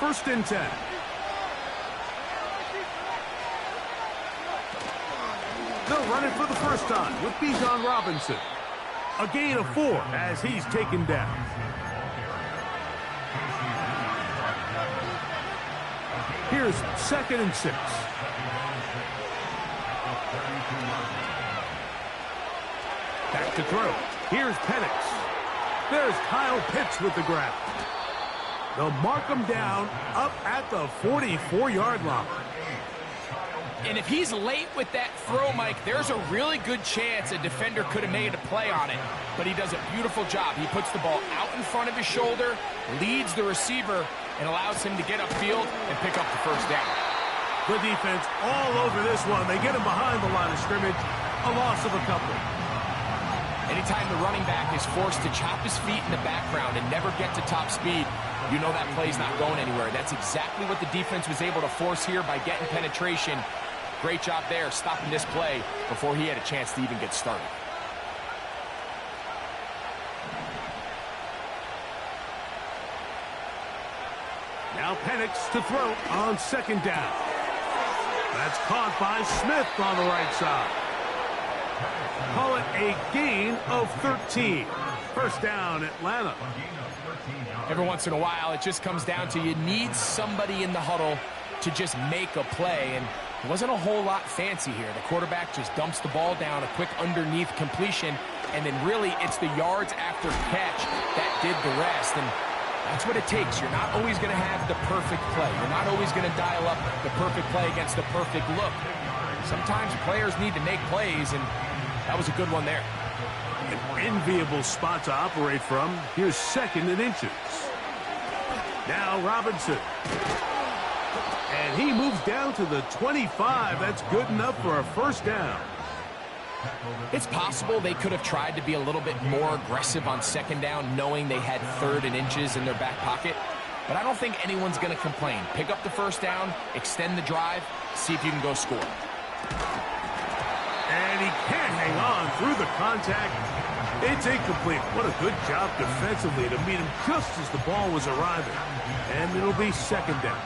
First and 10. They'll run it for the first time with Bijan Robinson. A gain of 4 as he's taken down. Here's 2nd and 6. Back to throw. Here's Penix. There's Kyle Pitts with the grab. They'll mark him down up at the 44-yard line. And if he's late with that throw, Mike, there's a really good chance a defender could have made a play on it. But he does a beautiful job. He puts the ball out in front of his shoulder, leads the receiver, and allows him to get upfield and pick up the first down. The defense all over this one. They get him behind the line of scrimmage. A loss of a couple. Anytime the running back is forced to chop his feet in the background and never get to top speed, you know that play's not going anywhere. That's exactly what the defense was able to force here by getting penetration. Great job there stopping this play before he had a chance to even get started. Now Penix to throw on 2nd down. That's caught by Smith on the right side. Call it a gain of 13. First down, Atlanta. Every once in a while, it just comes down to you need somebody in the huddle to just make a play, and it wasn't a whole lot fancy here. The quarterback just dumps the ball down, a quick underneath completion, and then really it's the yards after catch that did the rest, and that's what it takes. You're not always going to have the perfect play. You're not always going to dial up the perfect play against the perfect look. Sometimes players need to make plays, and that was a good one there. An enviable spot to operate from. Here's 2nd and inches. Now Robinson. And he moves down to the 25. That's good enough for a first down. It's possible they could have tried to be a little bit more aggressive on 2nd down, knowing they had 3rd and inches in their back pocket. But I don't think anyone's going to complain. Pick up the first down, extend the drive, see if you can go score. And he can't hang on through the contact. It's incomplete. What a good job defensively to meet him just as the ball was arriving. And it'll be 2nd down.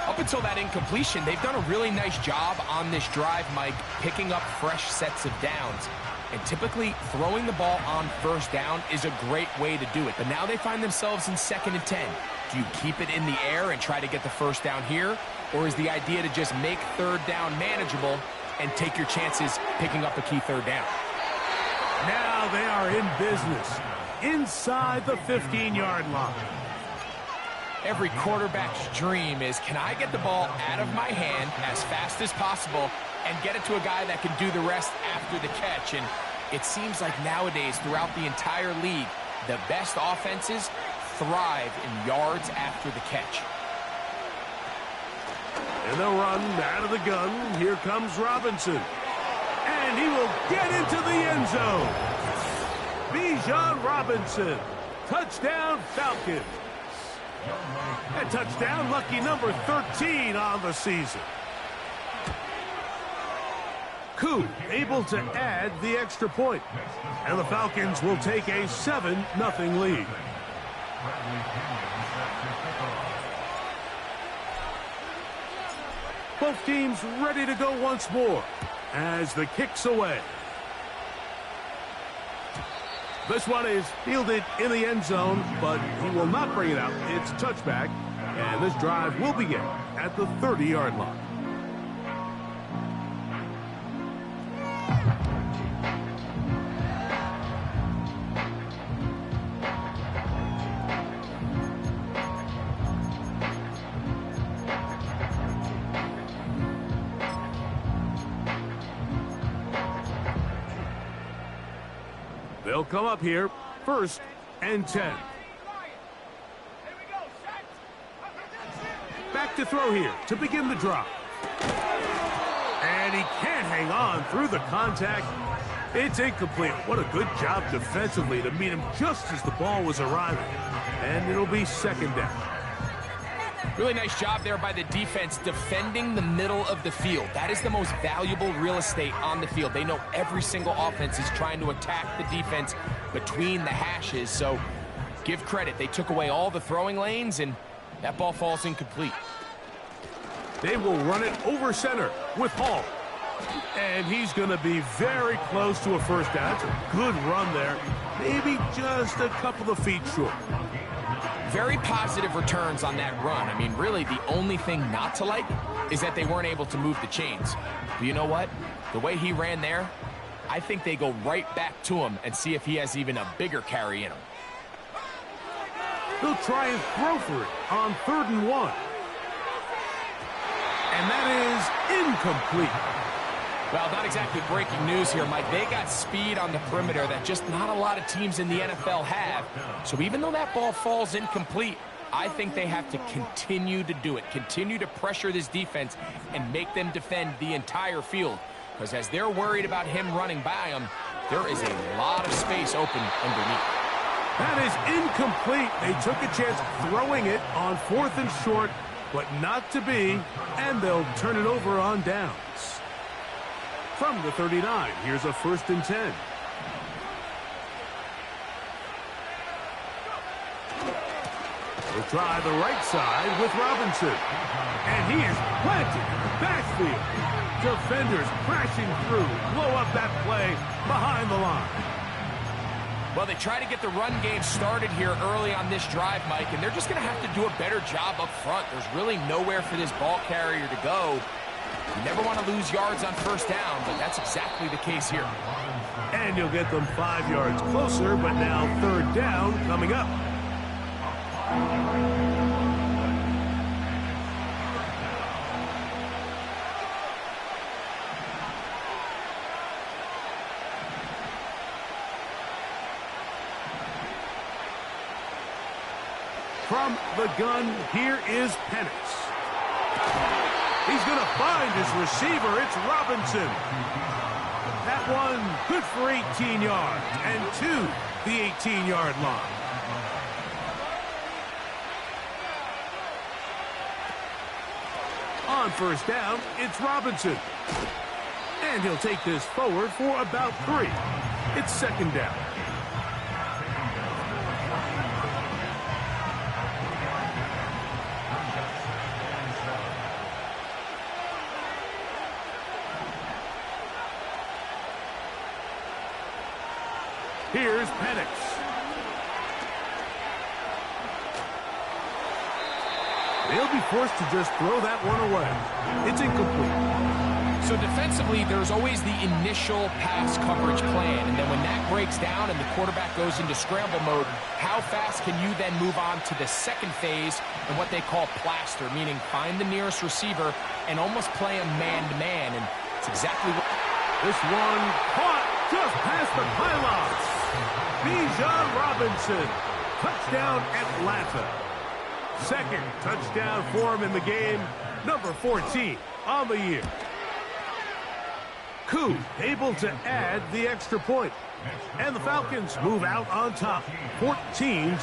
Up until that incompletion, they've done a really nice job on this drive, Mike, picking up fresh sets of downs. And typically, throwing the ball on first down is a great way to do it. But now they find themselves in 2nd and 10. Do you keep it in the air and try to get the first down here? Or is the idea to just make 3rd down manageable and take your chances picking up a key 3rd down? Now they are in business inside the 15-yard line. Every quarterback's dream is, can I get the ball out of my hand as fast as possible and get it to a guy that can do the rest after the catch? And it seems like nowadays, throughout the entire league, the best offenses thrive in yards after the catch. And they'll run out of the gun. Here comes Robinson. And he will get into the end zone. Bijan Robinson. Touchdown, Falcons. A touchdown, lucky number 13 on the season. Koo able to add the extra point. And the Falcons will take a 7-0 lead. Both teams ready to go once more as the kick's away. This one is fielded in the end zone, but he will not bring it out. It's touchback, and this drive will begin at the 30-yard line. They'll come up here, 1st and 10. Back to throw here to begin the drive. And he can't hang on through the contact. It's incomplete. What a good job defensively to meet him just as the ball was arriving. And it'll be 2nd down. Really nice job there by the defense defending the middle of the field. That is the most valuable real estate on the field. They know every single offense is trying to attack the defense between the hashes. So give credit. They took away all the throwing lanes, and That ball falls incomplete. They will run it over center with Hall. And he's going to be very close to a first down. That's a good run there. Maybe just a couple of feet short. Very positive returns on that run. I mean, really, the only thing not to like is that they weren't able to move the chains. But you know what? The way he ran there, I think they go right back to him and see if he has even a bigger carry in him. They'll try and throw for it on 3rd and 1. And that is incomplete. Well, not exactly breaking news here, Mike. They got speed on the perimeter that just not a lot of teams in the NFL have. So even though that ball falls incomplete, I think they have to continue to do it, continue to pressure this defense and make them defend the entire field. Because as they're worried about him running by them, there is a lot of space open underneath. That is incomplete. They took a chance throwing it on 4th and short, but not to be, and they'll turn it over on downs. From the 39, here's a 1st and 10. They'll try the right side with Robinson. And he is planted in the backfield. Defenders crashing through, blow up that play behind the line. Well, they try to get the run game started here early on this drive, Mike, and they're just going to have to do a better job up front. There's really nowhere for this ball carrier to go. You never want to lose yards on 1st down, but that's exactly the case here. And you'll get them 5 yards closer, but now 3rd down coming up. From the gun, here is Penix. He's going to find his receiver. It's Robinson. That one good for 18 yards and to the 18-yard line. On 1st down, it's Robinson. And he'll take this forward for about 3. It's 2nd down. Here's Penix. They'll be forced to just throw that one away. It's incomplete. So defensively, there's always the initial pass coverage plan, and then when that breaks down and the quarterback goes into scramble mode, how fast can you then move on to the second phase and what they call plaster, meaning find the nearest receiver and almost play him man-to-man, and it's exactly what... This one caught just past the pylons. Bijan Robinson, touchdown Atlanta. 2nd touchdown for him in the game, number 14 on the year. Koo able to add the extra point. And the Falcons move out on top, 14-0.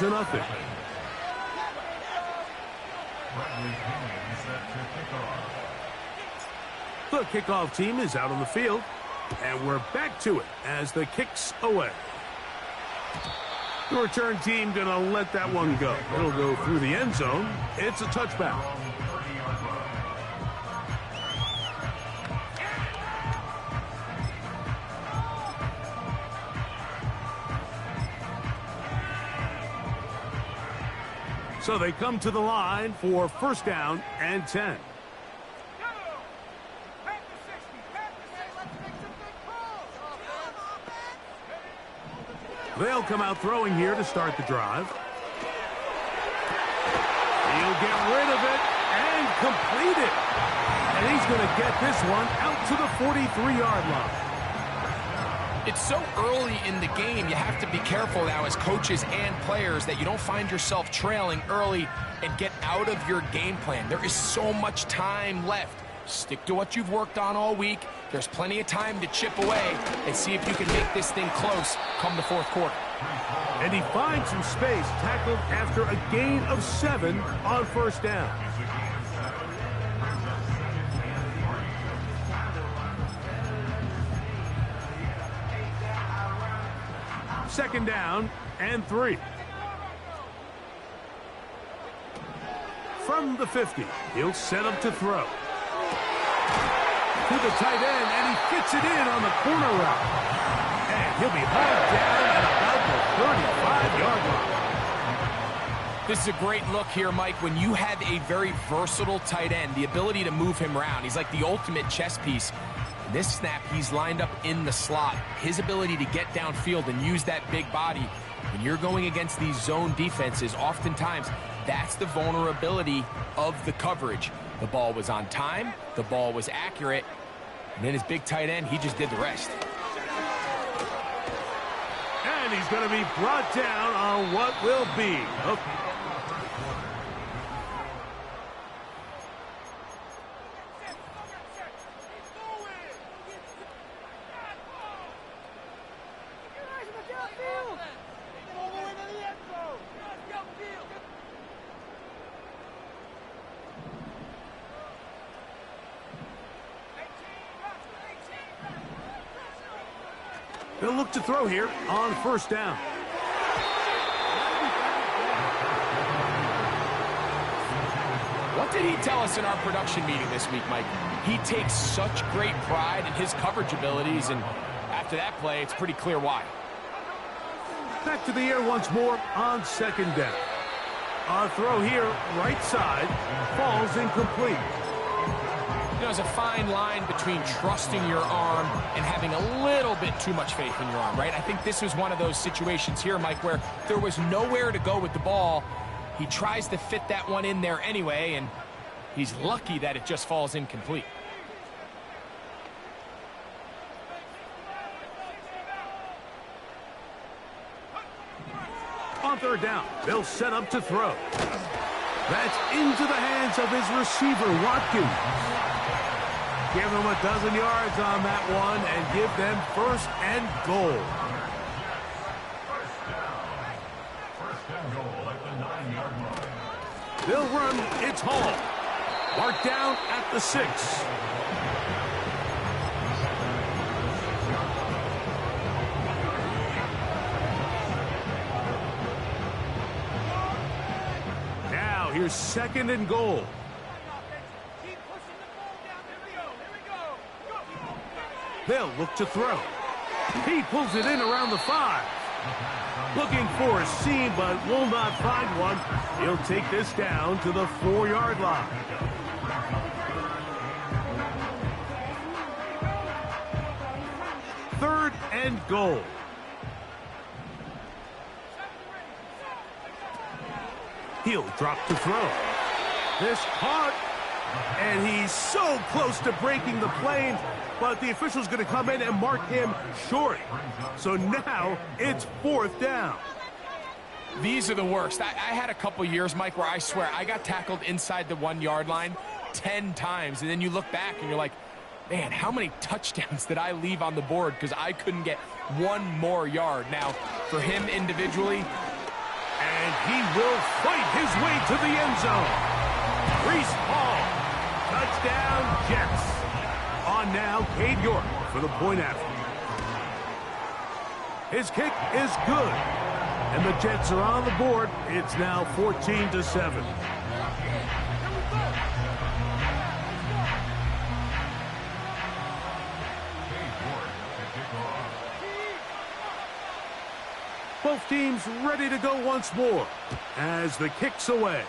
The kickoff team is out on the field, and we're back to it as the kick's away. The return team going to let that one go. It'll go through the end zone. It's a touchback. So they come to the line for 1st down and 10. They'll come out throwing here to start the drive. He'll get rid of it and complete it. And he's going to get this one out to the 43-yard line. It's so early in the game, you have to be careful now as coaches and players that you don't find yourself trailing early and get out of your game plan. There is so much time left. Stick to what you've worked on all week. There's plenty of time to chip away and see if you can make this thing close come the 4th quarter. And he finds some space, tackled after a gain of 7 on 1st down. Second down and 3. From the 50, he'll set up to throw. To the tight end, and he fits it in on the corner route. And he'll be hauled down at about the 35-yard line. This is a great look here, Mike, when you have a very versatile tight end, the ability to move him around. He's like the ultimate chess piece. This snap, he's lined up in the slot. His ability to get downfield and use that big body. When you're going against these zone defenses, oftentimes that's the vulnerability of the coverage. The ball was on time, the ball was accurate, and then his big tight end, he just did the rest. And he's going to be brought down on what will be a They'll look to throw here on first down. What did he tell us in our production meeting this week, Mike? He takes such great pride in his coverage abilities, and after that play, it's pretty clear why. Back to the air once more on second down. A throw here, right side, falls incomplete. There's a fine line between trusting your arm and having a little bit too much faith in your arm, right? I think this was one of those situations here, Mike, where there was nowhere to go with the ball. He tries to fit that one in there anyway, and he's lucky that it just falls incomplete. On third down, they'll set up to throw. That's into the hands of his receiver, Watkins. Give them a dozen yards on that one and give them first and goal. First and goal at the 9-yard line. They'll run. It's Hall. Marked down at the 6. Now here's second and goal. They'll look to throw. He pulls it in around the 5. Looking for a seam, but will not find one. He'll take this down to the 4-yard line. Third and goal. He'll drop to throw. This caught, and he's so close to breaking the plane, but the official's going to come in and mark him short. So now it's fourth down. These are the worst. I had a couple years, Mike, where I swear I got tackled inside the 1-yard line 10 times, and then you look back and you're like, man, how many touchdowns did I leave on the board because I couldn't get one more yard? Now, for him individually, and he will fight his way to the end zone. Reese Hall, touchdown Jets. On now, Cade York for the point after. His kick is good, and the Jets are on the board. It's now 14-7. Both teams ready to go once more as the kick's away.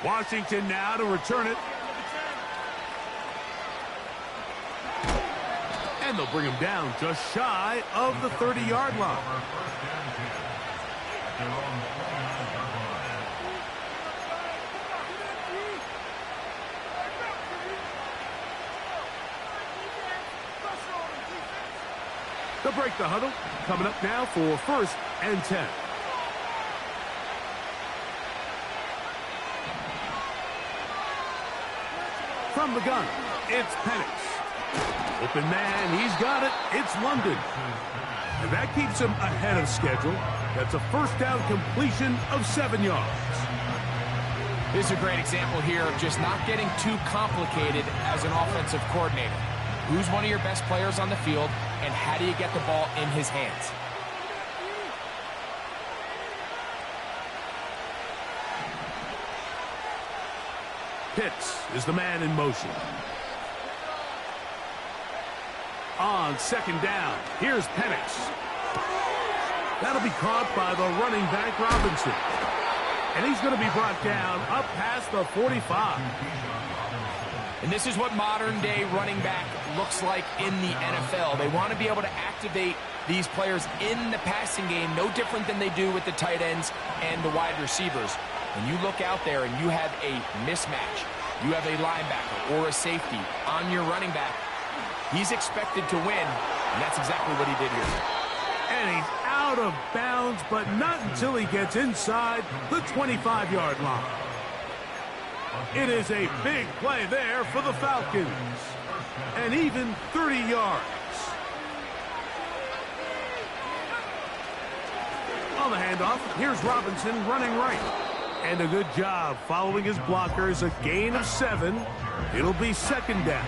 Washington now to return it. And they'll bring him down just shy of the 30-yard line. They'll break the huddle. Coming up now for first and 10. From the gun, it's Penix. Open man, he's got it. It's London. And that keeps him ahead of schedule. That's a first down completion of 7 yards. this is a great example here of just not getting too complicated as an offensive coordinator. Who's one of your best players on the field, and how do you get the ball in his hands? Pitts is the man in motion. On second down, here's Penix. That'll be caught by the running back Robinson. And he's going to be brought down up past the 45. And this is what modern-day running back looks like in the NFL. They want to be able to activate these players in the passing game, no different than they do with the tight ends and the wide receivers. When you look out there and you have a mismatch, you have a linebacker or a safety on your running back, he's expected to win, and that's exactly what he did here. And he's out of bounds, but not until he gets inside the 25-yard line. It is a big play there for the Falcons. And even 30 yards. On the handoff, here's Robinson running right. And a good job following his blockers, a gain of 7. It'll be second down.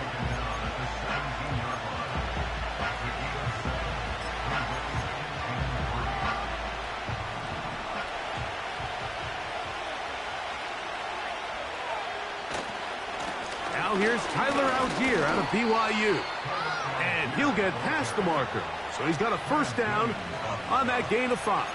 Now here's Tyler Algier out of BYU. And he'll get past the marker. So he's got a first down on that gain of 5.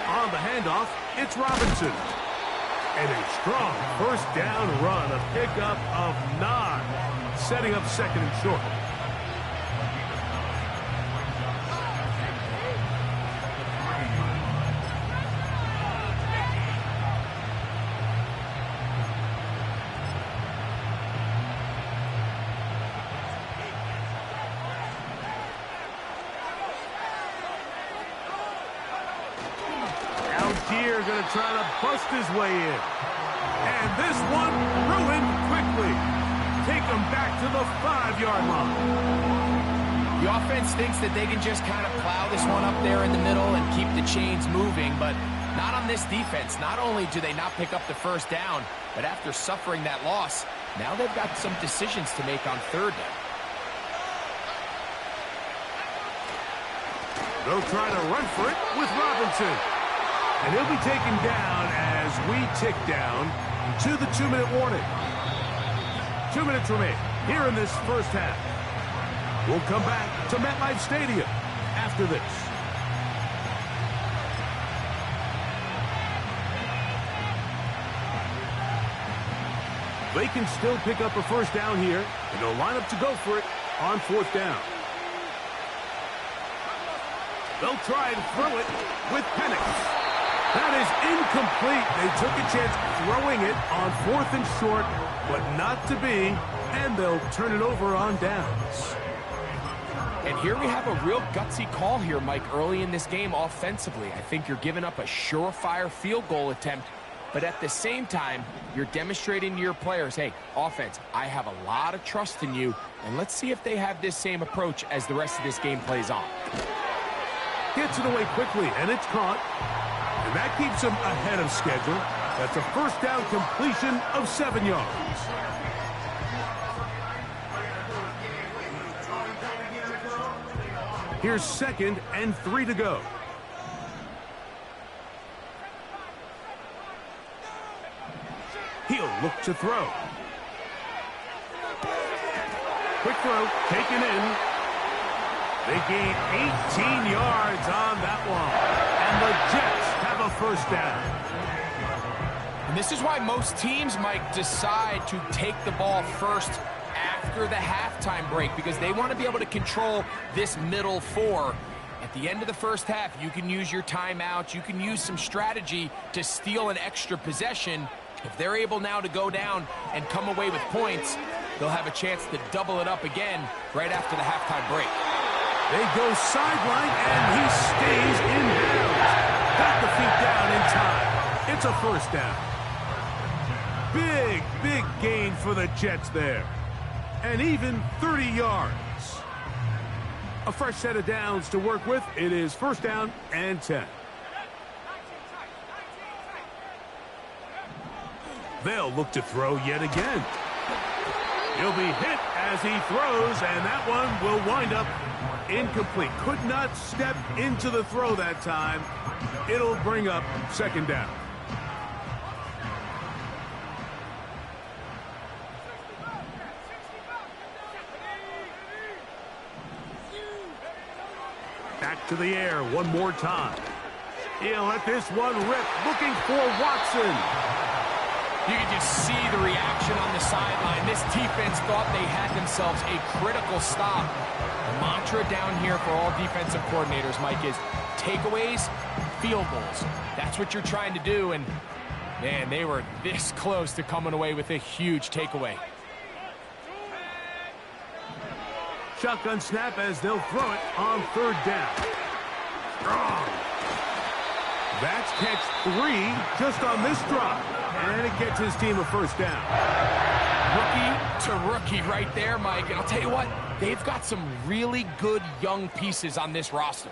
On the handoff, it's Robinson. And a strong first down run, a pickup of 9, setting up second and short. Algier going to try to bust his way in. And this one ruined quickly. Take him back to the 5-yard line. The offense thinks that they can just kind of plow this one up there in the middle and keep the chains moving, but not on this defense. Not only do they not pick up the first down, but after suffering that loss, now they've got some decisions to make on third down. They'll try to run for it with Robinson. And he'll be taken down as we tick down to the 2-minute warning. 2 minutes remain here in this first half. We'll come back to MetLife Stadium after this. They can still pick up a first down here, and they'll line up to go for it on 4th down. They'll try and throw it with Penix. That is incomplete. They took a chance throwing it on 4th and short, but not to be, and they'll turn it over on downs. And here we have a real gutsy call here, Mike, early in this game offensively. I think you're giving up a surefire field goal attempt, but at the same time, you're demonstrating to your players, hey, offense, I have a lot of trust in you, and let's see if they have this same approach as the rest of this game plays on. Gets it away quickly, and it's caught. And that keeps him ahead of schedule. That's a first down completion of 7 yards. Here's 2nd and 3 to go. He'll look to throw. Quick throw, taken in. They gain 18 yards on that one. And the Jets have a first down. And this is why most teams, Mike, decide to take the ball first after the halftime break, because they want to be able to control this middle 4. At the end of the first half, you can use your timeout. You can use some strategy to steal an extra possession. If they're able now to go down and come away with points, they'll have a chance to double it up again right after the halftime break. They go sideline, and he stays in bounds. Got the feet down in time. It's a first down. Big gain for the Jets there. And even 30 yards. A fresh set of downs to work with. It is first down and 10. They'll look to throw yet again. He'll be hit as he throws, and that one will wind up incomplete. Could not step into the throw that time. It'll bring up second down. Back to the air one more time. He'll let this one rip, looking for Watson. You can just see the reaction on the sideline. This defense thought they had themselves a critical stop. The mantra down here for all defensive coordinators, Mike, is takeaways, field goals. That's what you're trying to do, and, man, they were this close to coming away with a huge takeaway. Shotgun snap as they'll throw it on third down. Strong. That's catch 3 just on this drive. And it gets his team a first down. Rookie to rookie right there, Mike. And I'll tell you what, they've got some really good young pieces on this roster.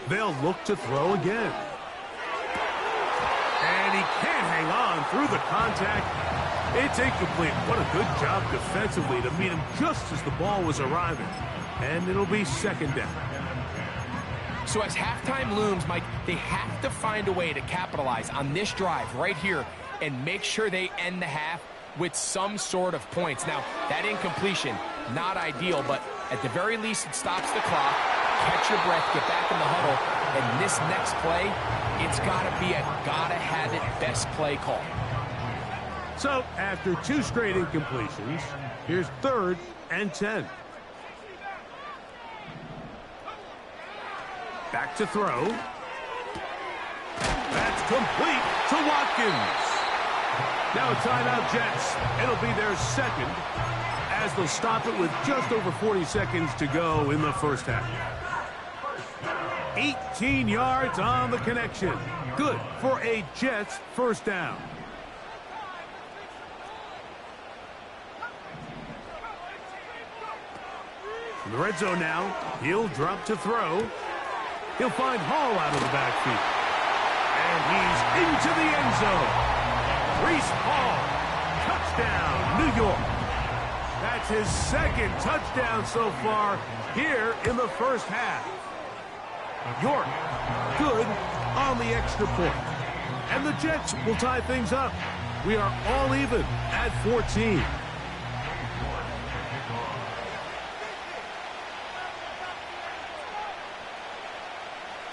They'll look to throw again. And he can't hang on through the contact. It's incomplete. What a good job defensively to meet him just as the ball was arriving. And it'll be second down. So as halftime looms, Mike, they have to find a way to capitalize on this drive right here and make sure they end the half with some sort of points. Now, that incompletion, not ideal, but at the very least, it stops the clock. Catch your breath, get back in the huddle, and this next play, it's got to be a gotta-have-it best play call. So, after 2 straight incompletions, here's 3rd and 10. Back to throw. That's complete to Watkins. Now a timeout, Jets. It'll be their second as they'll stop it with just over 40 seconds to go in the first half. 18 yards on the connection. Good for a Jets first down. In the red zone now, he'll drop to throw. He'll find Hall out of the backfield. And he's into the end zone. Breece Hall, touchdown, New York. That's his second touchdown so far here in the first half. York, good on the extra point. And the Jets will tie things up. We are all even at 14.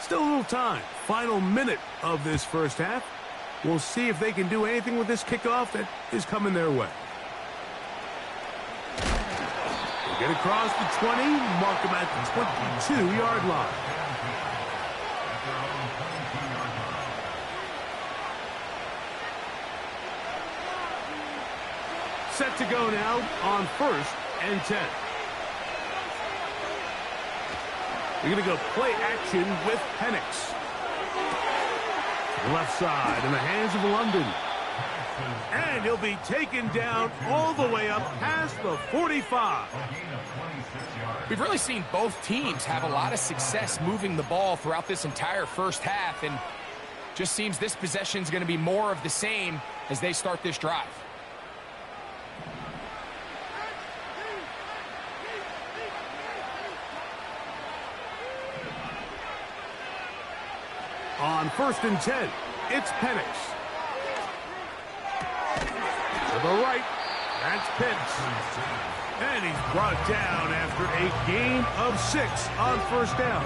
Still a little time. Final minute of this first half. We'll see if they can do anything with this kickoff that is coming their way. They get across the 20, mark them at the 22-yard line. Set to go now on 1st and 10. We're going to go play action with Penix. Left side in the hands of London. And he'll be taken down all the way up past the 45. We've really seen both teams have a lot of success moving the ball throughout this entire first half, and just seems this possession is going to be more of the same as they start this drive. On 1st and 10, it's Penix. To the right, that's Pitts. And he's brought down after a gain of 6 on 1st down.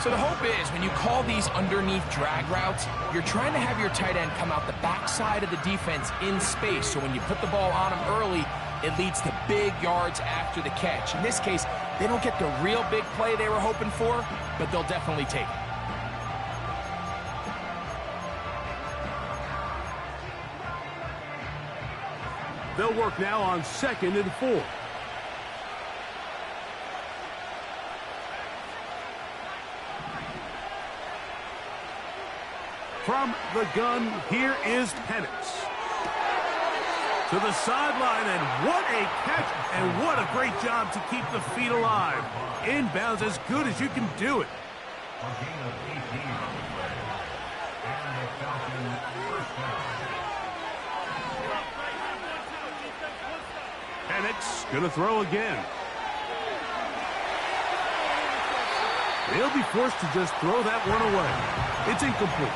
So the hope is when you call these underneath drag routes, you're trying to have your tight end come out the backside of the defense in space. So when you put the ball on him early, it leads to big yards after the catch. In this case, they don't get the real big play they were hoping for, but they'll definitely take it. They'll work now on 2nd and 4. From the gun, here is Penix. To the sideline, and what a catch, and what a great job to keep the feet alive. Inbounds as good as you can do it. A gain of 18 on the play. And the Falcons first down. Penix going to throw again. They'll be forced to just throw that one away. It's incomplete.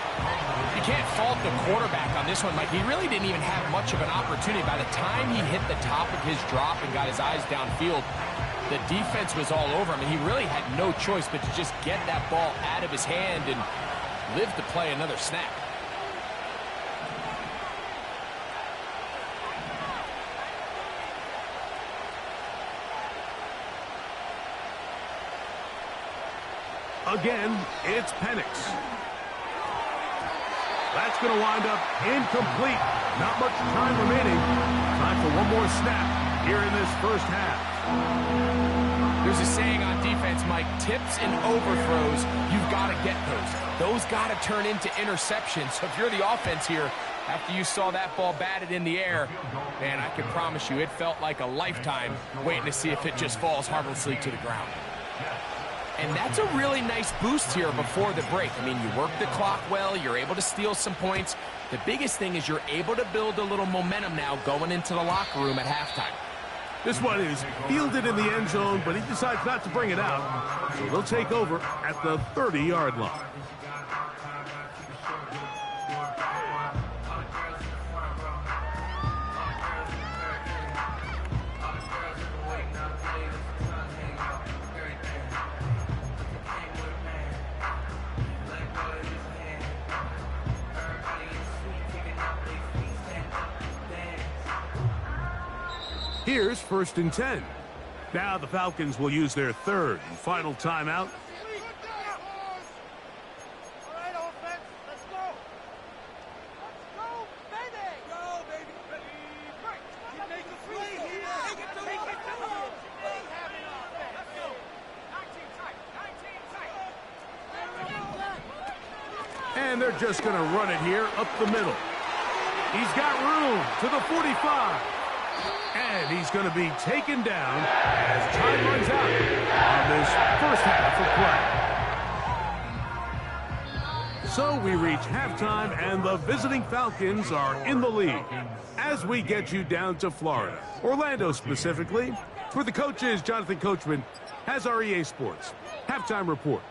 You can't fault the quarterback on this one, Mike. He really didn't even have much of an opportunity. By the time he hit the top of his drop and got his eyes downfield, the defense was all over him, and he really had no choice but to just get that ball out of his hand and live to play another snap. Again, it's Penix. That's going to wind up incomplete. Not much time remaining. Time for one more snap here in this first half. There's a saying on defense, Mike, tips and overthrows, you've got to get those. Those got to turn into interceptions. So if you're the offense here, after you saw that ball batted in the air, man, I can promise you it felt like a lifetime waiting to see if it just falls harmlessly to the ground. And that's a really nice boost here before the break. I mean, you work the clock well, you're able to steal some points. The biggest thing is you're able to build a little momentum now going into the locker room at halftime. This one is fielded in the end zone, but he decides not to bring it out. So they'll take over at the 30-yard line. Here's 1st and 10. Now the Falcons will use their third and final timeout. And they're just going to run it here up the middle. He's got room to the 45. And he's going to be taken down as time runs out on this first half of play. So we reach halftime, and the visiting Falcons are in the lead as we get you down to Florida, Orlando specifically, where the coach is Jonathan Coachman has our EA Sports halftime report.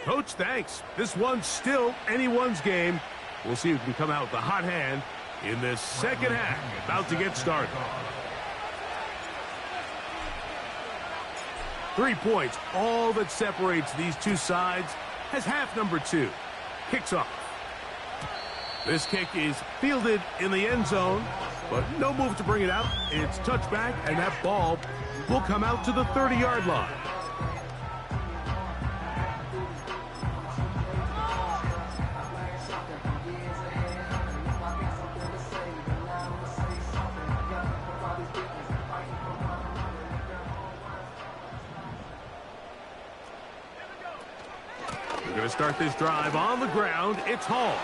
Coach, thanks. This one's still anyone's game. We'll see who can come out with the hot hand in this second half, about to get started. 3 points, all that separates these two sides, as half number 2 kicks off. This kick is fielded in the end zone, but no move to bring it out. It's touchback, and that ball will come out to the 30-yard line. Going to start this drive on the ground. It's Hall.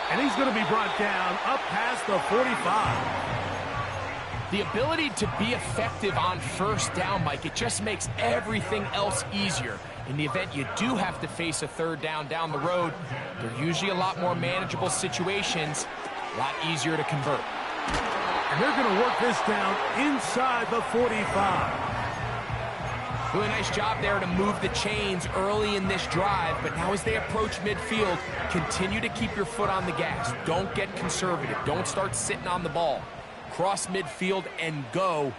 And he's going to be brought down up past the 45. The ability to be effective on first down, Mike, it just makes everything else easier. In the event you do have to face a third down the road, they're usually a lot more manageable situations, a lot easier to convert. And they're going to work this down inside the 45. Really nice job there to move the chains early in this drive, but now as they approach midfield, continue to keep your foot on the gas. Don't get conservative. Don't start sitting on the ball. Cross midfield and go.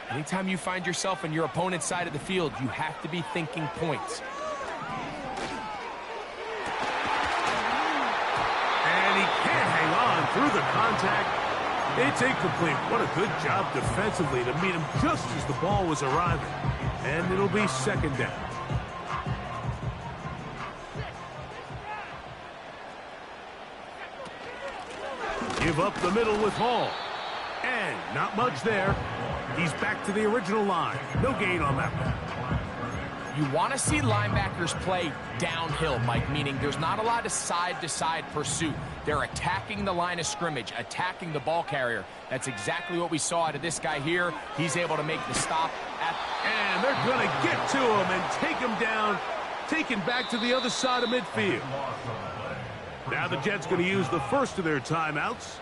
Anytime you find yourself on your opponent's side of the field, you have to be thinking points. And he can't hang on through the contact. It's incomplete. What a good job defensively to meet him just as the ball was arriving. And it'll be second down. Give up the middle with Hall. And not much there. He's back to the original line. No gain on that one. You want to see linebackers play downhill, Mike, meaning there's not a lot of side-to-side pursuit. They're attacking the line of scrimmage, attacking the ball carrier. That's exactly what we saw out of this guy here. He's able to make the stop. And they're going to get to him and take him down, taken back to the other side of midfield. Now the Jets going to use the first of their timeouts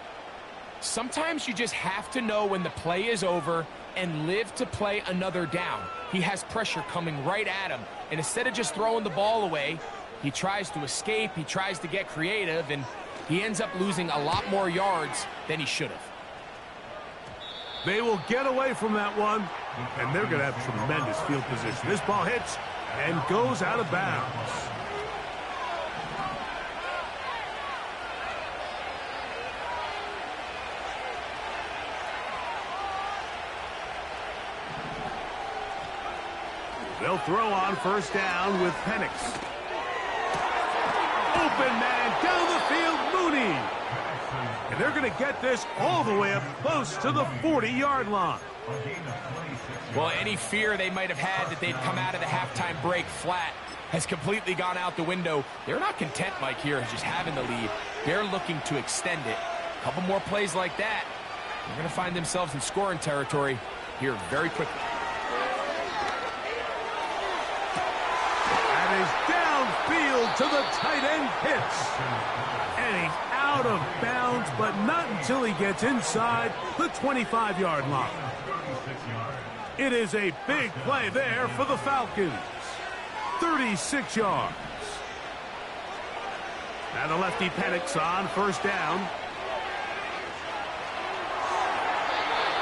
Sometimes you just have to know when the play is over and live to play another down. He has pressure coming right at him, and instead of just throwing the ball away, he tries to escape, he tries to get creative, and he ends up losing a lot more yards than he should have. They will get away from that one, and they're going to have tremendous field position. This ball hits and goes out of bounds. They'll throw on first down with Penix. Open man down the field, Mooney. And they're going to get this all the way up close to the 40-yard line. Well, any fear they might have had that they'd come out of the halftime break flat has completely gone out the window. They're not content, Mike, here as just having the lead. They're looking to extend it. A couple more plays like that, they're going to find themselves in scoring territory here very quickly. That is downfield to the tight end Pitts. And he's out of bounds, but not until he gets inside the 25-yard line. It is a big play there for the Falcons. 36 yards. And the lefty Penix on first down.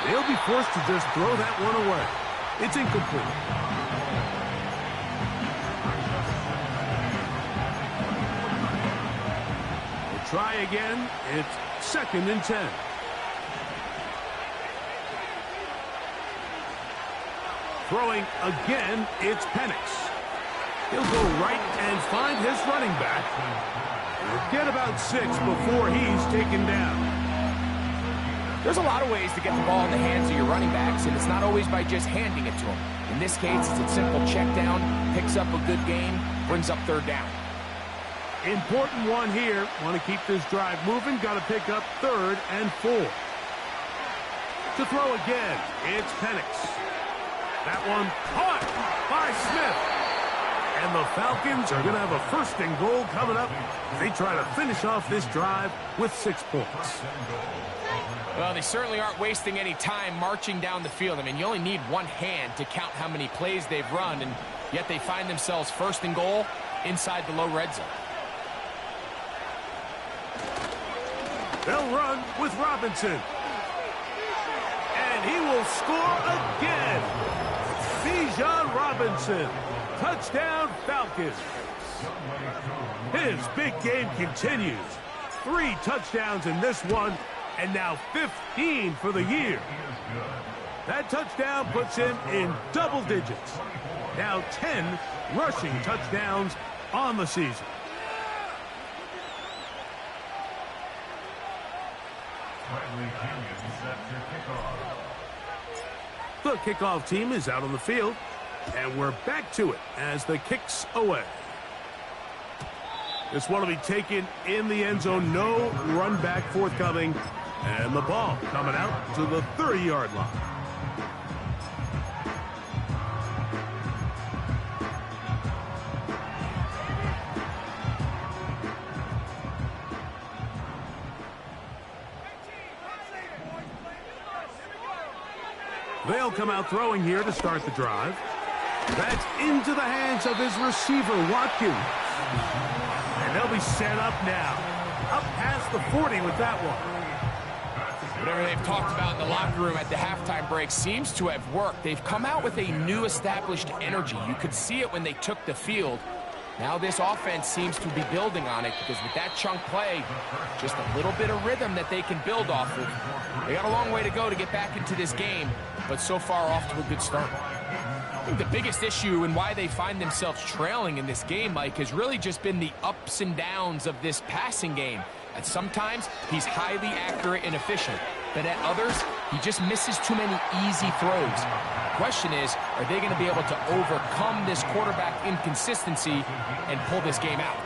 They'll be forced to just throw that one away. It's incomplete. We'll try again. It's 2nd and 10. Throwing again, it's Penix. He'll go right and find his running back. He'll get about 6 before he's taken down. There's a lot of ways to get the ball in the hands of your running backs, and it's not always by just handing it to them. In this case, it's a simple check down, picks up a good gain, brings up 3rd down. Important one here. Want to keep this drive moving. Got to pick up 3rd and 4. To throw again, it's Penix. That one caught by Smith. And the Falcons are going to have a 1st and goal coming up. They try to finish off this drive with 6 points. Well, they certainly aren't wasting any time marching down the field. I mean, you only need one hand to count how many plays they've run, and yet they find themselves 1st and goal inside the low red zone. They'll run with Robinson. And he will score again. Bijan Robinson. Touchdown, Falcons. His big game continues. 3 touchdowns in this one, and now 15 for the year. That touchdown puts him in double digits. Now 10 rushing touchdowns on the season. The kickoff team is out on the field, and we're back to it as the kick's away. This one will be taken in the end zone. No run back forthcoming, and the ball coming out to the 30-yard line. They'll come out throwing here to start the drive. That's into the hands of his receiver, Watkins. And they'll be set up now. Up past the 40 with that one. Whatever they've talked about in the locker room at the halftime break seems to have worked. They've come out with a new established energy. You could see it when they took the field. Now this offense seems to be building on it because with that chunk play, just a little bit of rhythm that they can build off of. They got a long way to go to get back into this game, but so far off to a good start. I think the biggest issue and why they find themselves trailing in this game, Mike, has really just been the ups and downs of this passing game. At sometimes, he's highly accurate and efficient, but at others, he just misses too many easy throws. The question is, are they going to be able to overcome this quarterback inconsistency and pull this game out?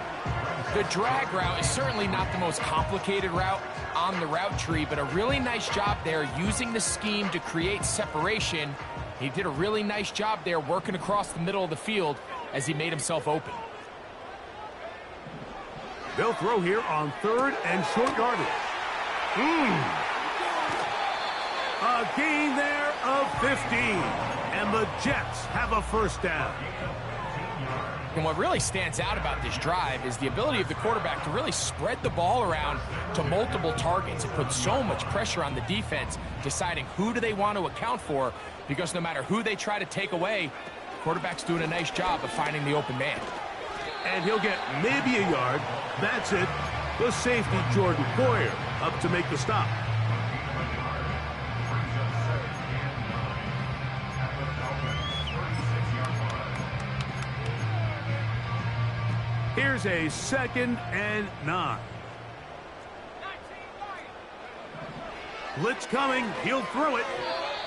The drag route is certainly not the most complicated route on the route tree, but a really nice job there using the scheme to create separation. He did a really nice job there working across the middle of the field as he made himself open. They'll throw here on 3rd and short yardage. gain there of 15. And the Jets have a first down. And what really stands out about this drive is the ability of the quarterback to really spread the ball around to multiple targets. It puts so much pressure on the defense, deciding who do they want to account for, because no matter who they try to take away, the quarterback's doing a nice job of finding the open man. And he'll get maybe a yard. That's it. The safety, Jordan Poyer, up to make the stop. Here's a 2nd and 9. Blitz coming. He'll throw it.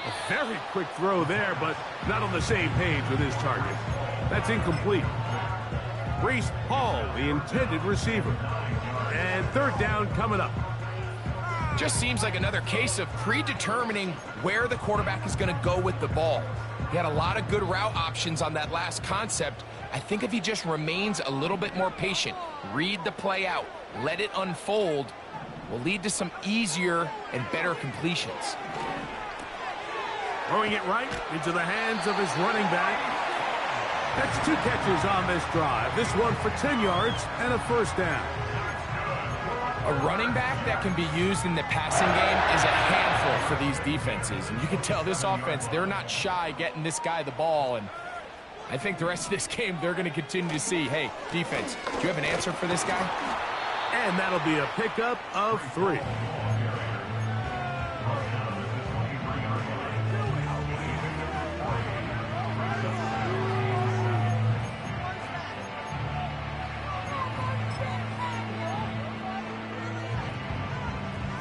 A very quick throw there, but not on the same page with his target. That's incomplete. Breece Hall, the intended receiver. And 3rd down coming up. Just seems like another case of predetermining where the quarterback is going to go with the ball. He had a lot of good route options on that last concept. I think if he just remains a little bit more patient, read the play out, let it unfold, will lead to some easier and better completions. Throwing it right into the hands of his running back. That's 2 catches on this drive. This one for 10 yards and a first down. A running back that can be used in the passing game is a handful for these defenses. And you can tell this offense, they're not shy getting this guy the ball. And I think the rest of this game, they're going to continue to see, hey, defense, do you have an answer for this guy? And that'll be a pickup of 3.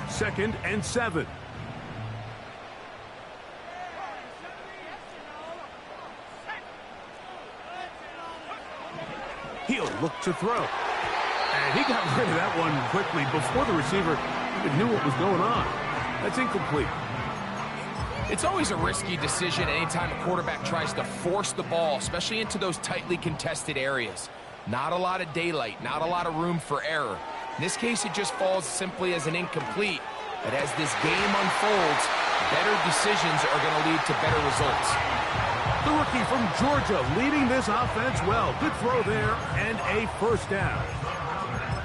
Second and 7. He'll look to throw. And he got rid of that one quickly before the receiver even knew what was going on. That's incomplete. It's always a risky decision anytime a quarterback tries to force the ball, especially into those tightly contested areas. Not a lot of daylight, not a lot of room for error. In this case, it just falls simply as an incomplete. But as this game unfolds, better decisions are going to lead to better results. The rookie from Georgia leading this offense well. Good throw there and a first down.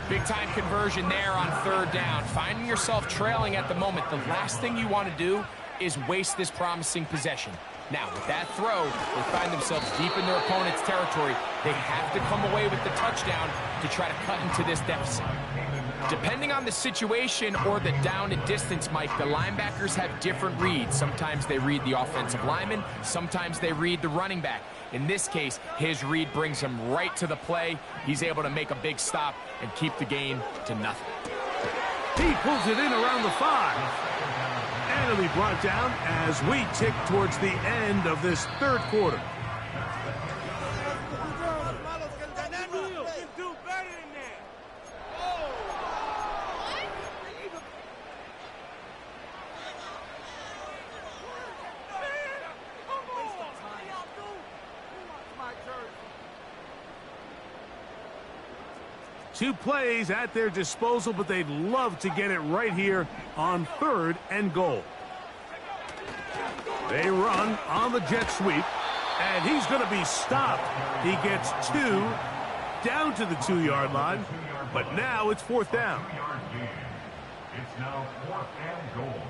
Big-time conversion there on 3rd down. Finding yourself trailing at the moment, the last thing you want to do is waste this promising possession. Now, with that throw, they find themselves deep in their opponent's territory. They have to come away with the touchdown to try to cut into this deficit. Depending on the situation or the down and distance, Mike, the linebackers have different reads. Sometimes they read the offensive lineman. Sometimes they read the running back. In this case, his read brings him right to the play. He's able to make a big stop and keep the gain to nothing. He pulls it in around the 5. And it'll be brought down as we tick towards the end of this 3rd quarter. Two plays at their disposal, but they'd love to get it right here on 3rd and goal. They run on the jet sweep, and he's going to be stopped. He gets 2 down to the 2-yard line, but now it's 4th down. It's now 4th and goal.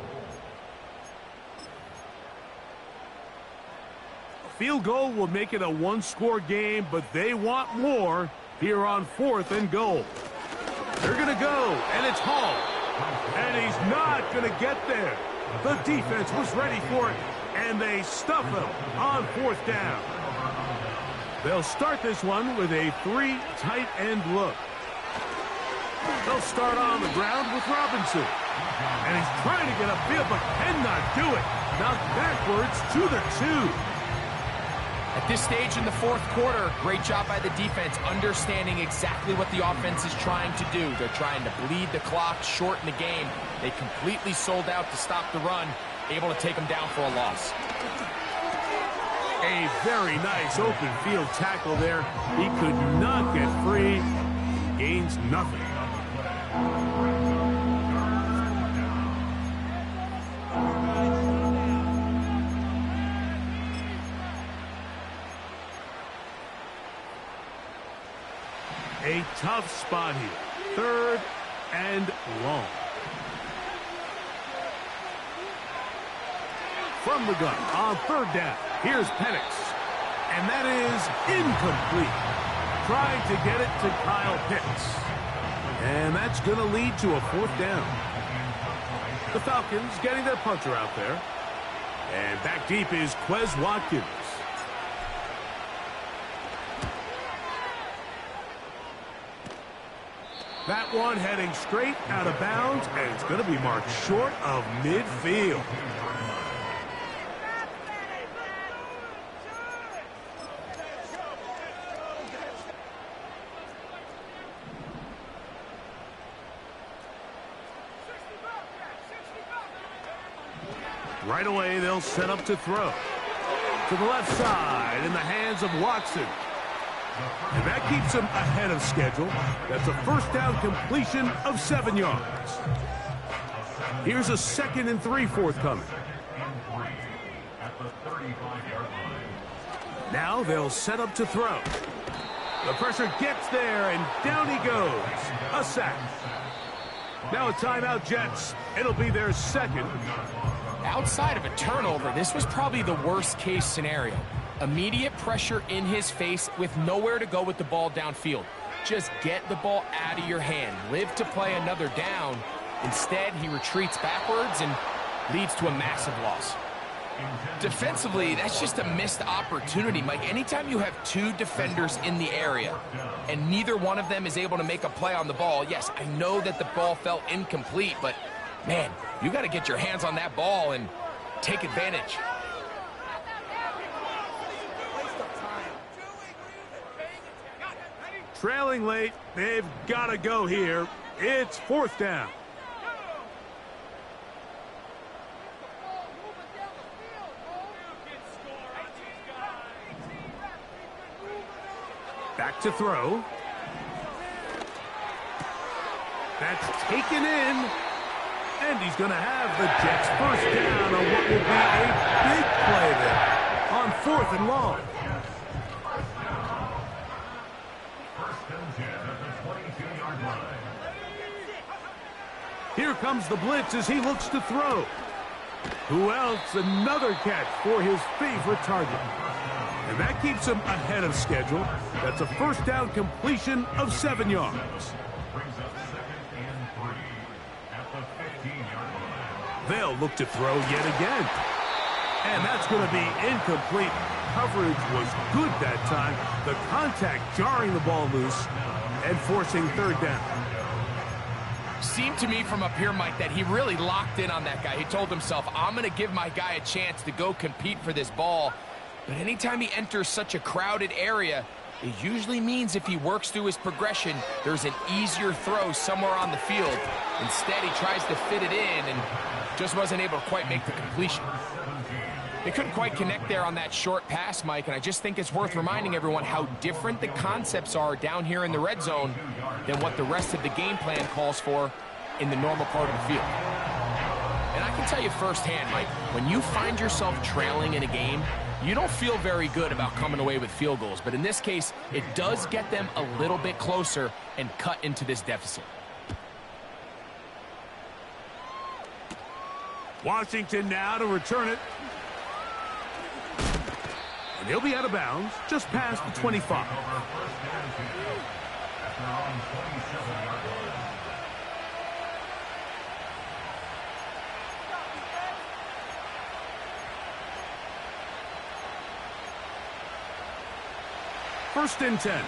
Field goal will make it a 1-score game, but they want more here on 4th and goal. They're going to go, and it's Hall. And he's not going to get there. The defense was ready for it, and they stuff him on 4th down. They'll start this one with a 3 tight end look. They'll start on the ground with Robinson. And he's trying to get upfield, but cannot do it. Knocked backwards to the 2. At this stage in the 4th quarter, great job by the defense, understanding exactly what the offense is trying to do. They're trying to bleed the clock, shorten the game. They completely sold out to stop the run, able to take them down for a loss. A very nice open field tackle there. He could not get free. Gains nothing. A tough spot here. 3rd and long. From the gun on 3rd down. Here's Penix. And that is incomplete. Trying to get it to Kyle Pitts. And that's going to lead to a 4th down. The Falcons getting their punter out there. And back deep is Quez Watkins. That one heading straight out of bounds, and it's going to be marked short of midfield. Right away, they'll set up to throw. To the left side in the hands of Watson. And that keeps him ahead of schedule. That's a 1st down completion of 7 yards. Here's a 2nd and 3 forthcoming. Now they'll set up to throw. The pressure gets there, and down he goes. A sack. Now a timeout, Jets. It'll be their 2nd. Outside of a turnover, this was probably the worst case scenario. Immediate pressure in his face with nowhere to go with the ball downfield. Just get the ball out of your hand. Live to play another down. Instead, he retreats backwards and leads to a massive loss. Defensively, that's just a missed opportunity, Mike. Anytime you have 2 defenders in the area and neither one of them is able to make a play on the ball, yes, I know that the ball felt incomplete, but, man, you got to get your hands on that ball and take advantage. Trailing late, they've got to go here. It's 4th down. Back to throw. That's taken in. And he's going to have the Jets 1st down on what will be a big play there on 4th and long. Here comes the blitz as he looks to throw. Who else? Another catch for his favorite target. And that keeps him ahead of schedule. That's a 1st down completion of 7 yards. They'll look to throw yet again. And that's going to be incomplete. Coverage was good that time. The contact jarring the ball loose and forcing 3rd down. Seemed to me from up here, Mike, that he really locked in on that guy. He told himself, I'm going to give my guy a chance to go compete for this ball. But anytime he enters such a crowded area, it usually means if he works through his progression, there's an easier throw somewhere on the field. Instead, he tries to fit it in and just wasn't able to quite make the completion. They couldn't quite connect there on that short pass, Mike, and I just think it's worth reminding everyone how different the concepts are down here in the red zone than what the rest of the game plan calls for in the normal part of the field. And I can tell you firsthand, Mike, when you find yourself trailing in a game, you don't feel very good about coming away with field goals. But in this case, it does get them a little bit closer and cut into this deficit. Washington now to return it. And he'll be out of bounds just past the 25. First and 10.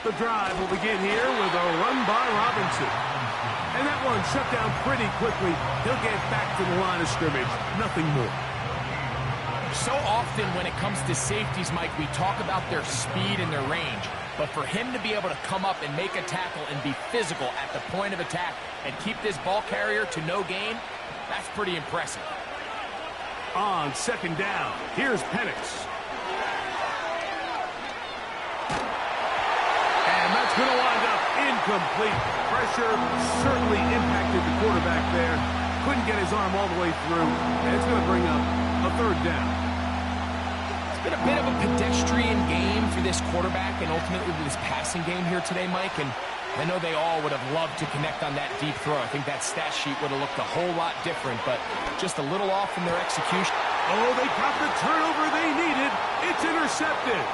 The drive will begin here with a run by Robinson. And that one shut down pretty quickly. He'll get back to the line of scrimmage. Nothing more. So often when it comes to safeties, Mike, we talk about their speed and their range. But for him to be able to come up and make a tackle and be physical at the point of attack and keep this ball carrier to no gain, that's pretty impressive. On second down, here's Penix. And that's going to wind up Incomplete. Pressure certainly impacted the quarterback there. Couldn't get his arm all the way through. And it's going to bring up a third down. It's been a bit of a pedestrian game for this quarterback and ultimately this passing game here today, Mike. And I know they all would have loved to connect on that deep throw. I think that stat sheet would have looked a whole lot different, but just a little off from their execution. Oh, they got the turnover they needed. It's intercepted.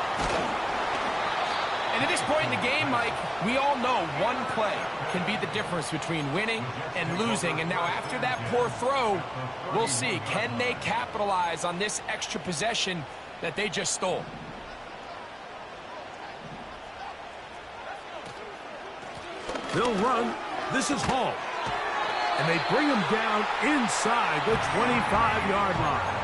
And at this point in the game, Mike, we all know one play can be the difference between winning and losing. And now after that poor throw, we'll see. Can they capitalize on this extra possession that they just stole? They'll run. This is Hall. And they bring him down inside the 25-yard line.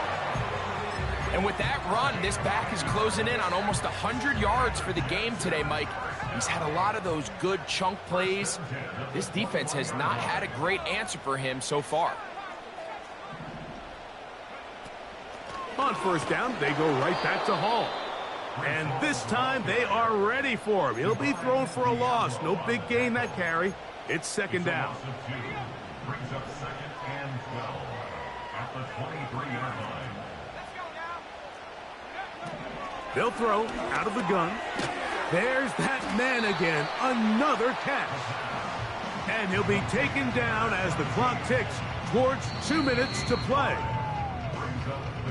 And with that run, this back is closing in on almost 100 yards for the game today, Mike. He's had a lot of those good chunk plays. This defense has not had a great answer for him so far. On first down, they go right back to Hall. And this time, they are ready for him. He'll be thrown for a loss. No big gain that carry. It's second down. Brings up second and 12 at the 23-yard line. They'll throw out of the gun. There's that man again. Another catch. And he'll be taken down as the clock ticks towards 2 minutes to play.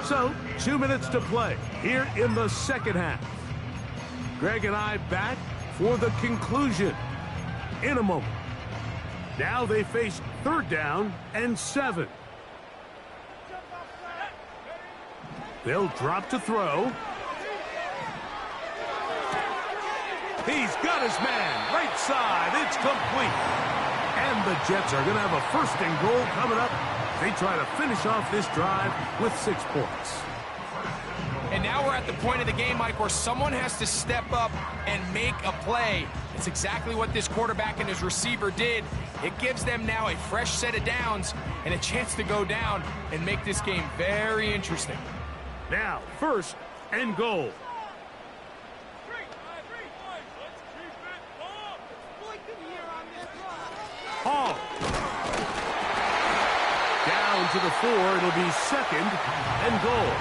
So, 2 minutes to play here in the second half. Greg and I back for the conclusion in a moment. Now they face third down and 7. They'll drop to throw. He's got his man right side. It's complete. And the Jets are going to have a first and goal coming up. They try to finish off this drive with 6 points. And now we're at the point of the game, Mike, where someone has to step up and make a play. It's exactly what this quarterback and his receiver did. It gives them now a fresh set of downs and a chance to go down and make this game very interesting. Now, first and goal. Hall. Down to the 4. It'll be second and goal.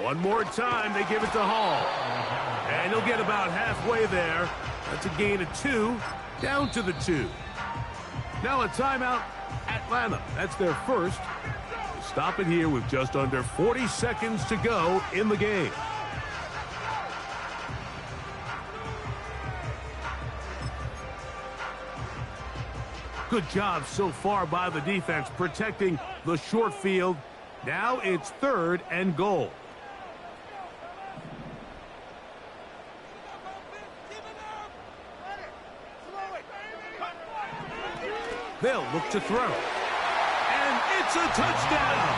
One more time, they give it to Hall. And he'll get about halfway there. That's a gain of 2, down to the 2. Now a timeout, Atlanta. That's their first. They stop it here with just under 40 seconds to go in the game. Good job so far by the defense protecting the short field. Now it's third and goal. They'll look to throw. And it's a touchdown.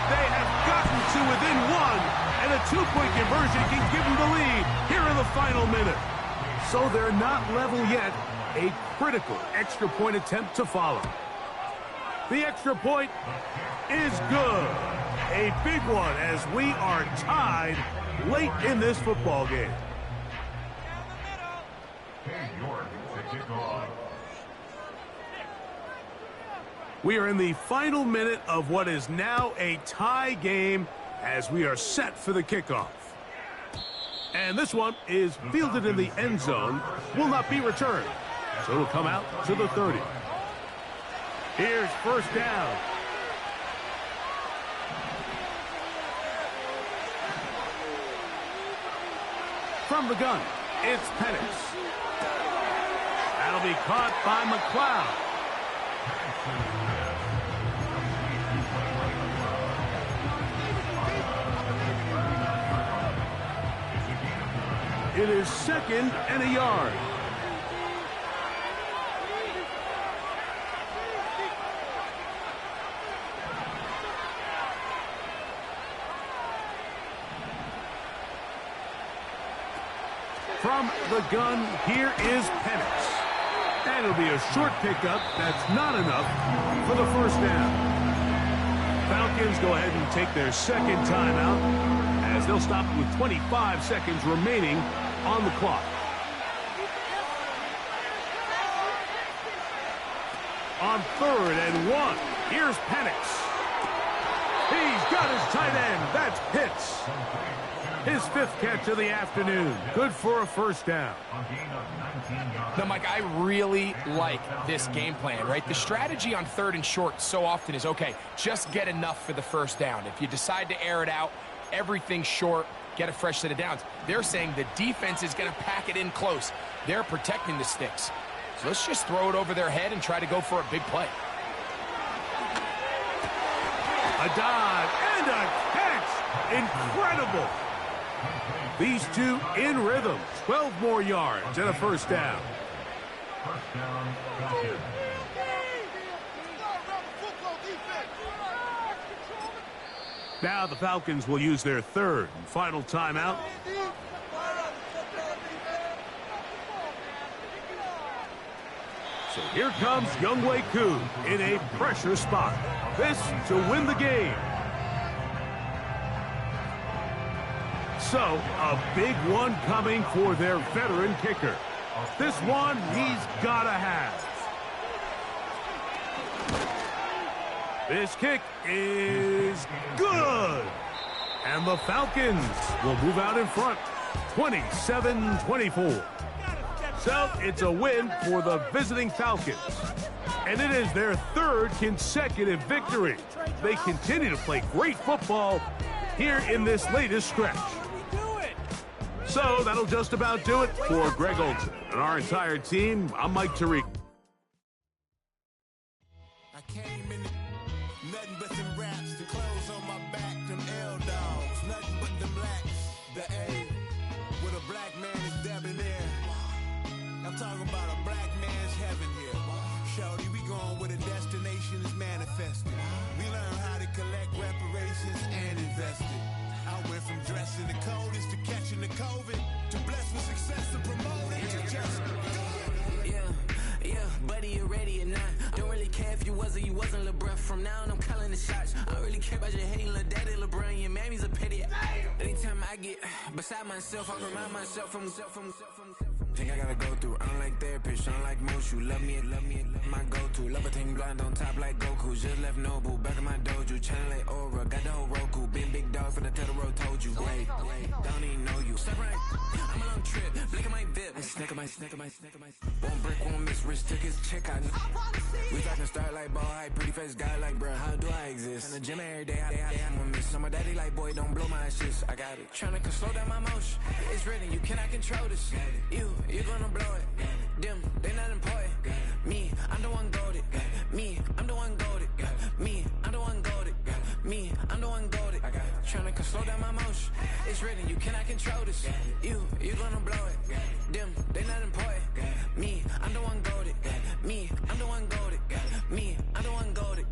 They have gotten to within 1, and a 2-point conversion can give them the lead here in the final minute. So they're not level yet. A critical extra point attempt to follow. The extra point is good. A big one as we are tied late in this football game. We are in the final minute of what is now a tie game as we are set for the kickoff. And this one is fielded in the end zone, will not be returned. So it'll come out to the 30. Here's first down. From the gun, it's Penix. That'll be caught by McLeod. It is 2nd and a yard. From the gun, here is Penix. And it'll be a short pickup. That's not enough for the first down. Falcons go ahead and take their second timeout as they'll stop it with 25 seconds remaining on the clock. On 3rd and 1, here's Penix. He's got his tight end. That's Pitts. His 5th catch of the afternoon. Good for a first down. Now, Mike, I really like this game plan, right? The strategy on 3rd and short so often is, okay, just get enough for the first down. If you decide to air it out, everything short, get a fresh set of downs. They're saying the defense is going to pack it in close. They're protecting the sticks. So let's just throw it over their head and try to go for a big play. A dive and a catch. Incredible. These two in rhythm. 12 more yards and a first down. First down, Falcons. Now the Falcons will use their 3rd and final timeout. So here comes Younghoe Koo in a pressure spot. This to win the game. So, a big one coming for their veteran kicker. This one he's got to have. This kick is good. And the Falcons will move out in front, 27-24. So, it's a win for the visiting Falcons. And it is their 3rd consecutive victory. They continue to play great football here in this latest stretch. So that'll just about do it for Greg Olson and our entire team. I'm Mike Tariq. I came in nothing but them raps, the clothes on my back, them L-dogs, nothing but them blacks, the A, with a black man is debonair. I'm talking about a black man's heaven here. Shorty, we going where the destination is manifested. We learn how to collect reparations and invest it. I went from dressing the coldest to catching the COVID, to blessed with success to promote it, to just do it. Yeah, buddy, you ready or not? Don't really care if you was or you wasn't LeBron. From now on, I'm calling the shots. I don't really care about your hating little daddy LeBron. Your mammy's a pity. Anytime I get beside myself, I remind myself from think I gotta go through. I don't like therapists, I don't like most. You love me, my go-to. Love a thing blind on top like Goku. Just left Noble, back in my dojo. Channel like Aura, got the whole Roku. Been big dog for the Tether Road, told you. Wait, don't even know you. Step right, I'm a long trip. Blick at my VIP. Snack of my. One brick, one miss, Rich took his check out. We talking start like ball hype, pretty face guy like, bruh, how do I exist? In the gym every day, I'm a miss. So my daddy like, boy, don't blow my shit. I got it. Tryna slow down my motion. It's written, you cannot control this. You're gonna blow it. Them, they not important. Me, I'm the one goated. Me, I'm the one goated. Me, I'm the one goated. Me, I'm the one goated. Tryna slow down my motion. It's written, you cannot control this. You're gonna blow it. Them, they not important. Me, I'm the one goated. Me, I'm the one goated. Me, I'm the one goated.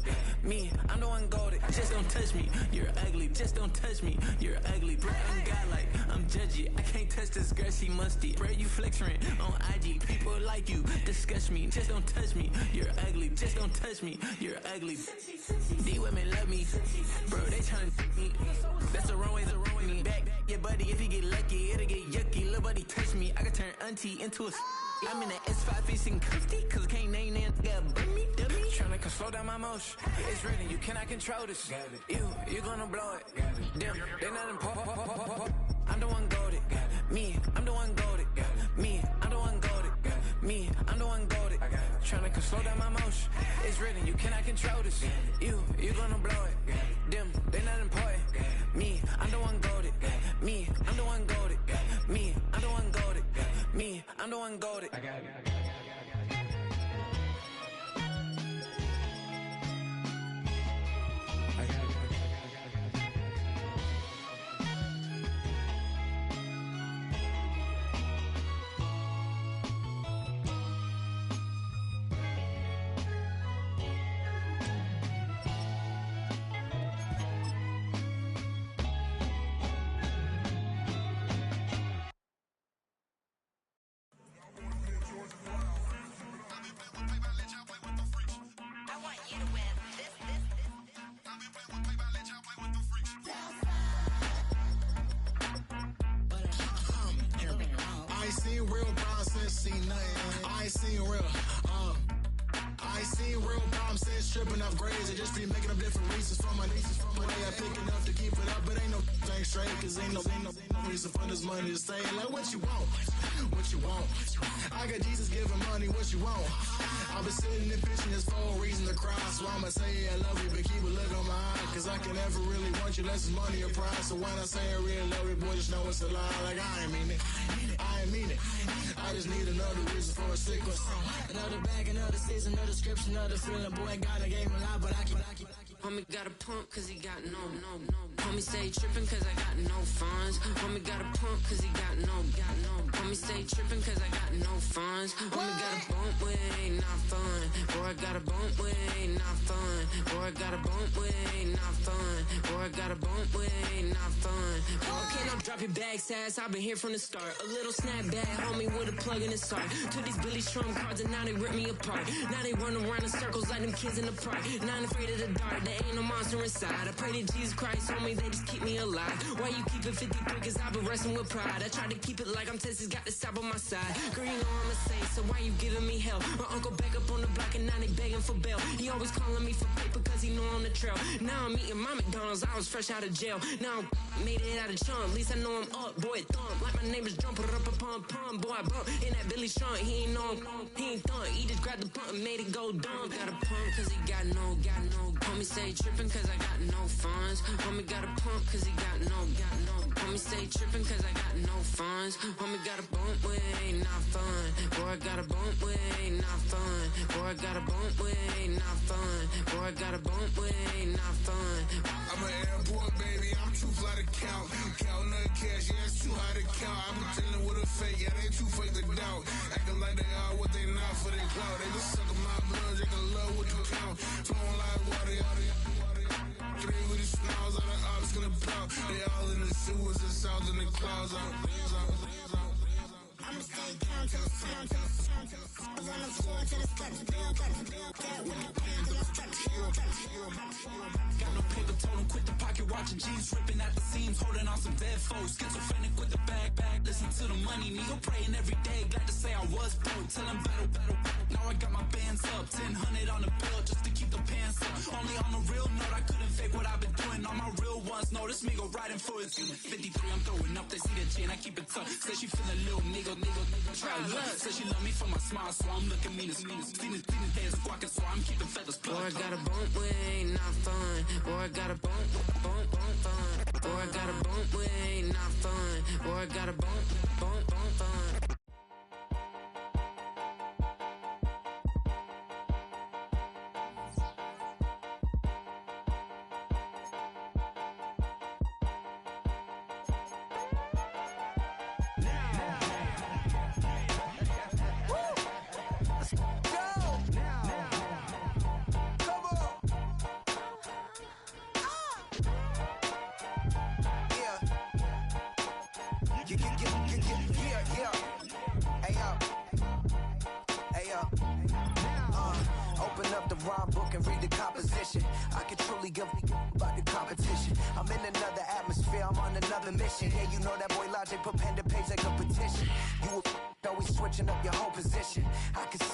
Me, I'm the one goated. Just don't touch me, you're ugly. Just don't touch me, you're ugly. Bro, I'm godlike, I'm judgy. I can't touch this girl, she musty. Bro, you flexing on IG. People like you disgust me. Just don't touch me, you're ugly. Just don't touch me, you're ugly. These women love me, bro. They tryna me. That's the wrong way, me. Back, yeah, buddy. If you get lucky, it'll get yucky. Little buddy touch me, I can turn auntie into a. I'm in that S5 facing custody, cause I can't name that. Me, dummy. Tryna slow down my motion. It's written, you cannot control this. You're gonna blow it. Them, they not important. I'm the one goated. Me, I'm the one goated. Me, I'm the one goated. Me, I'm the one goated. Tryna slow down my motion. It's written, you cannot control this. You're gonna blow it. Them, they not important. Me, I'm the one goated. Me, I'm the one goated. Me, I'm the one goated. Me, I'm the one goated. I got it. ain't seen real problems since seen nothing. I ain't seen real, I ain't seen real problems since stripping off grades. I just be making up different reasons for my nieces. From my day I pick enough to keep it up, but ain't no thing straight. Cause ain't no reason for this money to stay. Like what you want, what you want. I got Jesus giving money, what you want. I've been sitting and pitching this for a reason to cry. So I'ma say I love you, but keep a look on my eye. Cause I can never really want you unless it's money or pride. So when I say I really love you, boy, just know it's a lie. Like I ain't mean it, I ain't mean it. I just need another reason for a sickle. Another bag, another season, another description, another feeling. Boy, God, I gave him a lot, but I keep. Homie got a pump cause he got no. Homie stay tripping cause I got no funds. Homie got a pump cause he got no. Homie stay tripping cause I got no funds. Homie got a bump with ain't not fun. Boy, I got a bump with ain't not fun. Boy, I got a bump with ain't not fun. Boy, I got a bump with ain't not fun. Okay, now drop your bag, sass. I've been here from the start. A little snapback, homie, with a plug in his heart. Took these Billy Strum cards and now they rip me apart. Now they run around in circles like them kids in the park. Not afraid of the dark. There ain't no monster inside. I pray to Jesus Christ, homie, they just keep me alive. Why you keep it 53? Cause I've been wrestling with pride. I try to keep it like I'm Texas, got the South on my side. Girl, you know I'm a saint, so why you giving me hell? My uncle back up on the block and now they begging for bail. He always calling me for paper cause he know I'm the trail. Now I'm eating my McDonald's, I was fresh out of jail. Now I made it out of chunk, at least I know I'm up. Boy, thump, like my neighbor's jumping up a pum. Boy, I bump in that Billy Strong, he ain't know him. He ain't thump, he just grabbed the pump and made it go dumb. Got a pump cause he got no. Homie stay tripping cause I got no funds. Homie got a pump cause he got no. Homie stay tripping cause I got no funds. Homie got a bump with ain't not fun. Boy, I got a bump with ain't not fun. Boy, I got a bump with ain't not fun. Boy, I got a bump with ain't not fun. I'm an airport baby, I'm too fly to count. Counting the cash, yeah, it's too high to count. I'm pretending with a fake, yeah, they too fake to doubt. Acting like they are what they not for their clout. They just sucking my blood, they can love what you count. Flowing like water, three with the smiles, all the ops gonna pop. They all in the sewers, the south in the clouds. I'ma stay down to the sound, to the sound, to the sound. On the floor to the steps, build that with the band to the steps, got no paper, told him quit the pocket, watching G's ripping at the seams, holding on some dead foes, schizophrenic with the bag, listen to the money, nigga, praying every day, glad to say I was broke, tell him battle, now I got my bands up, 1000 on the bill, just to keep the pants up, only on the real note, I couldn't fake what I've been doing, all my real ones know, this me go riding for his 53, I'm throwing up, they see the chain, I keep it tough, say she feeling little nigga, try luck, say she love me for my smile, so I'm looking mean as seen the days of walking, so I'm keeping feathers plugged. Boy, I got a bump with ain't not fun. Boy, I got a bump fun. Boy, I got a bump with ain't not fun. Boy, I got a bump fun. Open up the rhyme book and read the composition. I can truly give about the competition. I'm in another atmosphere, I'm on another mission. Yeah, you know that boy Logic put pen to page like a petition. You always switching up your whole position. I can see it.